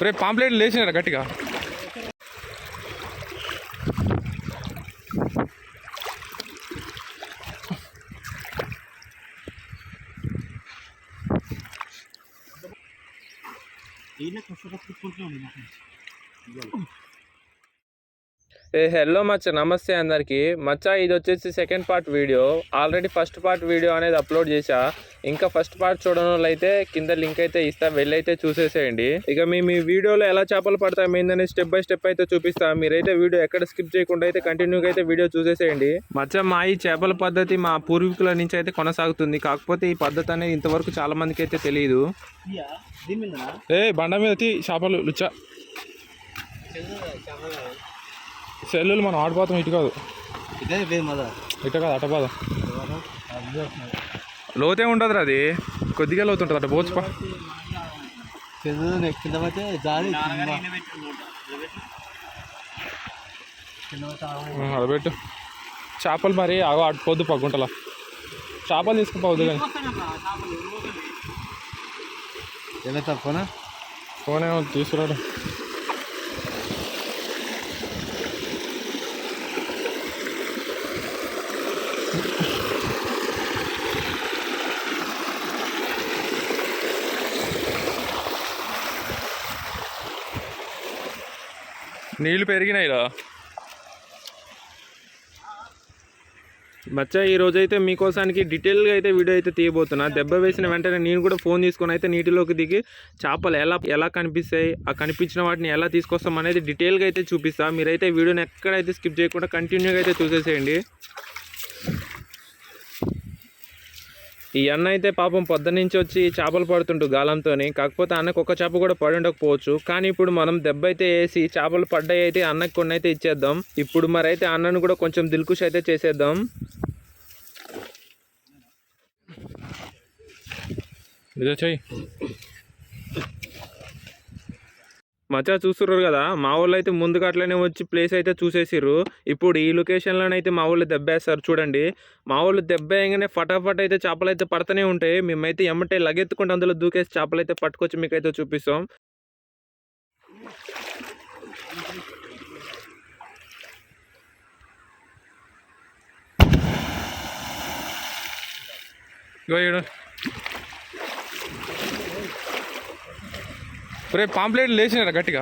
రేపు పాంప్లెట్లు లేచినారా గట్టిగా? హలో మచ్చ, నమస్తే అందరికి. మచ్చ, ఇది వచ్చేసి second part video. Already first part video అనేది అప్లోడ్ చేశా. ఇంకా ఫస్ట్ పార్ట్ చూడడం వల్ల అయితే కింద లింక్ అయితే ఇస్తా, వెళ్ళైతే చూసేసేయండి. ఇక మీ వీడియోలో ఎలా చేపలు పడతాం ఏందని స్టెప్ బై స్టెప్ అయితే చూపిస్తా. మీరైతే వీడియో ఎక్కడ స్కిప్ చేయకుండా అయితే కంటిన్యూగా అయితే వీడియో చూసేసేయండి. మచ్చ, మా ఈ చేపల పద్ధతి మా పూర్వీకుల నుంచి అయితే కొనసాగుతుంది. కాకపోతే ఈ పద్ధతి అనేది ఇంతవరకు చాలా మందికి అయితే తెలియదు. బండ మీద చేపలు లుచ్చా సెల్లులు మనం ఆడిపోతాం. ఇటు కాదు, ఇటు కాదు, అట పోదాం. లోతే ఉంటుంది, అది కొద్దిగా లోతు ఉంటుంది. అట పోచుపా అడబెట్టు చేపలు. మరి అటు పొద్దు పగ్గుంటలా చేపలు తీసుకుపోవద్దు. కానీ ఫోన్ ఏమో తీసుకురాడు. నీళ్ళు పెరిగినాయిరా మచ్చా. ఈరోజైతే మీకోసానికి డీటెయిల్గా అయితే వీడియో అయితే తీయబోతున్నా. దెబ్బ వేసిన వెంటనే నేను కూడా ఫోన్ తీసుకొని అయితే నీటిలోకి దిగి చేపలు ఎలా కనిపిస్తాయి, ఆ కనిపించిన వాటిని ఎలా తీసుకొస్తాం అనేది డీటెయిల్గా అయితే చూపిస్తా. మీరైతే వీడియోని ఎక్కడైతే స్కిప్ చేయకుండా కంటిన్యూగా అయితే చూసేసేయండి. ఈ అన్న అయితే పాపం పొద్దున్నుంచి వచ్చి చేపలు పడుతుంటు గాలంతో. కాకపోతే అన్నకు ఒక చేప కూడా పడి ఉండకపోవచ్చు. కానీ ఇప్పుడు మనం దెబ్బ అయితే వేసి చేపలు పడ్డాయి అయితే అన్నకు కొన్ని అయితే ఇచ్చేద్దాం. ఇప్పుడు మరి అయితే అన్నను కూడా కొంచెం దిల్కుష్ అయితే చేసేద్దాం. చెయ్యి మచ్చా. చూస్తుర్రు కదా, మా వాళ్ళు అయితే ముందుగా అట్లనే వచ్చి ప్లేస్ అయితే చూసేసిర్రు. ఇప్పుడు ఈ లొకేషన్లోనైతే మా వాళ్ళు దెబ్బేస్తారు. చూడండి, మా వాళ్ళు దెబ్బ వేయగానే ఫటాఫట్ అయితే చేపలు అయితే పడుతూనే ఉంటాయి. మేమైతే ఎమ్మటే లగెత్తుకుంటే అందులో దూకేసి చేపలు అయితే పట్టుకొచ్చి మీకైతే చూపిస్తాం. రేపు పాంప్లెట్లు లేచినారా గట్టిగా?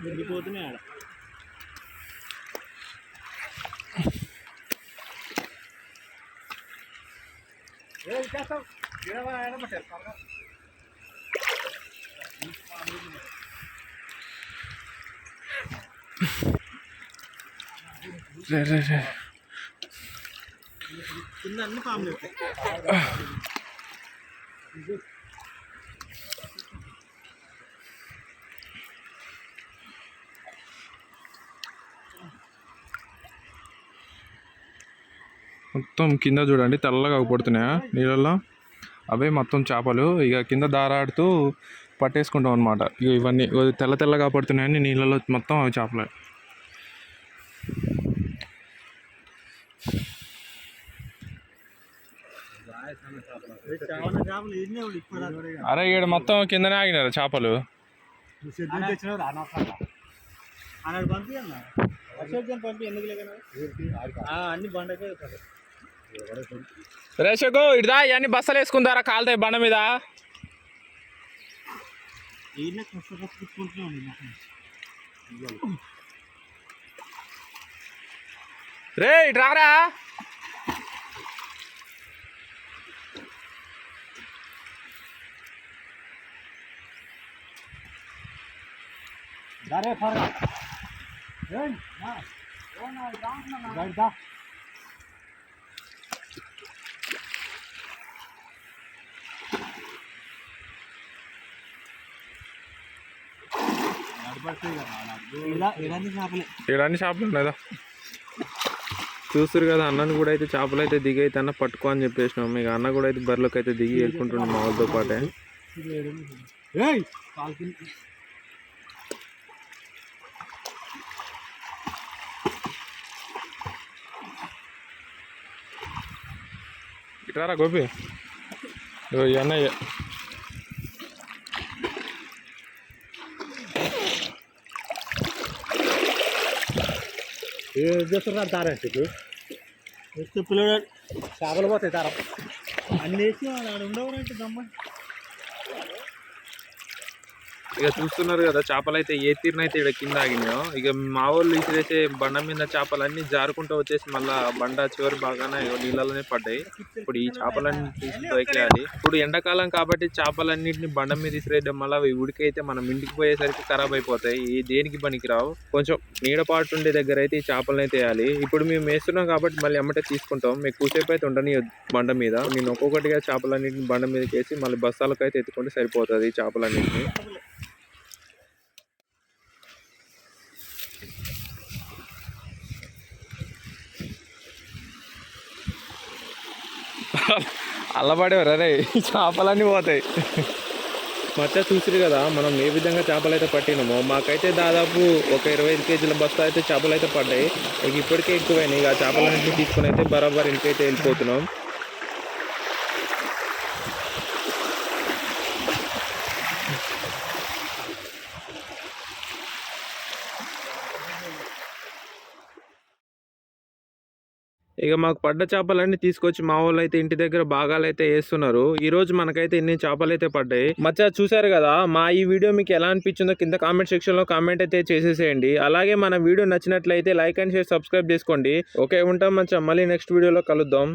వెళ్ళిపోతున్నాయి. కింద అన్ని పాములు. మొత్తం కింద చూడండి తెల్లగా పడుతున్నాయా నీళ్ళల్లో. అవే మొత్తం చేపలు. ఇక కింద దారాడుతూ పట్టేసుకుంటాం అనమాట. ఇక ఇవన్నీ తెల్లగా పడుతున్నాయని నీళ్ళలో మొత్తం అవి చేపలే. అరే ఇక్కడ మొత్తం కిందనే ఆగినారు చేపలు. రేషకు ఇటుదా, ఇవన్నీ బస్సలు వేసుకుందారా కాలుతాయి బండ మీద. రే ఇటు రారా. ఇవన్నీ చేపలు లేదా? చూస్తారు కదా, అన్నను కూడా అయితే చేపలు అయితే దిగి అయితే అన్న పట్టుకో అని చెప్పేసినాం. ఇక అన్న కూడా అయితే బరిలోకి అయితే దిగి వెళ్ళుకుంటుండే మా వాళ్ళతో పాటే. ఇట్రారా గోపి, ఈ అన్నయ్య చేస్తున్నారు తారంటే పిల్లలు చేపలు పోతాయి తారం అన్ని వేసి వాడు ఉండవరంటే దమ్మ. ఇక చూస్తున్నారు కదా, చేపలు అయితే ఏ తీరునైతే ఇక్కడ కింద ఆగినాయో. ఇక మా వాళ్ళు ఇసిరేసే బండ మీద చేపలన్నీ జారుకుంటూ వచ్చేసి మళ్ళా బండ చివరి బాగానే నీళ్ళలోనే పడ్డాయి. ఇప్పుడు ఈ చేపలన్నీ తీసి దొరికేయాలి. ఇప్పుడు ఎండాకాలం కాబట్టి చేపలన్నింటిని బండ మీద ఇసిరేయడం వల్ల అవి ఉడికైతే మనం ఇంటికి పోయేసరికి ఖరాబ్ అయిపోతాయి. ఈ దేనికి పనికిరావు. కొంచెం నీడపాటు ఉండే దగ్గర అయితే ఈ చేపలను అయితే వేయాలి. ఇప్పుడు మేము వేస్తున్నాం కాబట్టి మళ్ళీ ఎమ్మటే తీసుకుంటాం. మీకు కూసేపు అయితే ఉండని బండ మీద. నేను ఒక్కొక్కటిగా చేపలన్నింటిని బండ మీదకి వేసి మళ్ళీ బస్తాలకు అయితే ఎత్తుకుంటే సరిపోతుంది ఈ చేపలన్నింటినీ. అల్లబడేవారు అరే, చేపలన్నీ పోతాయి. మచ్చ చూసిరు కదా మనం ఏ విధంగా చేపలు అయితే పట్టినామో. మాకైతే దాదాపు ఒక 25 కేజీల బస్తా అయితే చేపలు అయితే పడ్డాయి. ఇక ఇప్పటికే ఎక్కువైనాయి. ఇక చేపలన్నింటినీ తీసుకుని అయితే బరాబర్ ఇంటికైతే వెళ్ళిపోతున్నాం. ఇక మాకు పడ్డ చేపలన్నీ తీసుకొచ్చి మా వాళ్ళు అయితే ఇంటి దగ్గర భాగాలు అయితే వేస్తున్నారు. ఈ రోజు మనకైతే ఇన్ని చేపలు అయితే పడ్డాయి. మచ్చా చూసారు కదా, మా ఈ వీడియో మీకు ఎలా అనిపించిందో కింద కామెంట్ సెక్షన్ లో కామెంట్ అయితే చేసేసేయండి. అలాగే మన వీడియో నచ్చినట్లయితే లైక్ అండ్ షేర్, సబ్స్క్రైబ్ చేసుకోండి. ఓకే, ఉంటాం మచ్చా, మళ్ళీ నెక్స్ట్ వీడియోలో కలుద్దాం.